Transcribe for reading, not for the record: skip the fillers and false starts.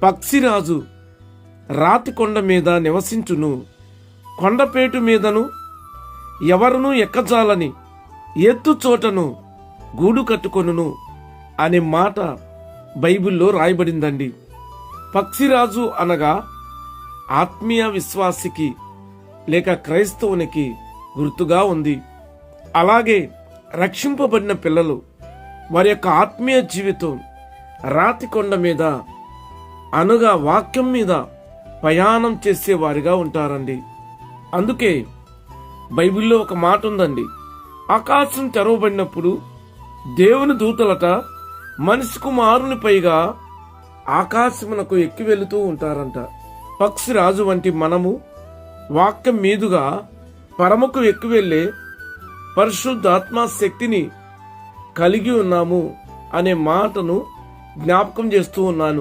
పక్షిరాజు రాతి కొండ మీద నివసించును, కొండపేటు మీదను ఎవరునూ ఎక్కజాలని ఎత్తు చోటను గూడు కట్టుకొనును అనే మాట బైబిల్లో రాయబడిందండి. పక్షిరాజు అనగా ఆత్మీయ విశ్వాసికి లేక క్రైస్తవునికి గుర్తుగా ఉంది. అలాగే రక్షింపబడిన పిల్లలు వారి యొక్క ఆత్మీయ జీవితం రాతి కొండ మీద అనగా వాక్యం మీద ప్రయాణం చేసేవారిగా ఉంటారండి. అందుకే బైబిల్లో ఒక మాట ఉందండి, ఆకాశం తెరవబడినప్పుడు దేవుని దూతలట మనిషి కుమారుని పైగా ఆకాశమునకు ఎక్కి వెళుతూ ఉంటారంట. పక్షిరాజు వంటి మనము వాక్యం మీదుగా పరమకు ఎక్కి వెళ్ళే పరిశుద్ధాత్మ శక్తిని కలిగి ఉన్నాము అనే మాటను జ్ఞాపకం చేస్తూ ఉన్నాను.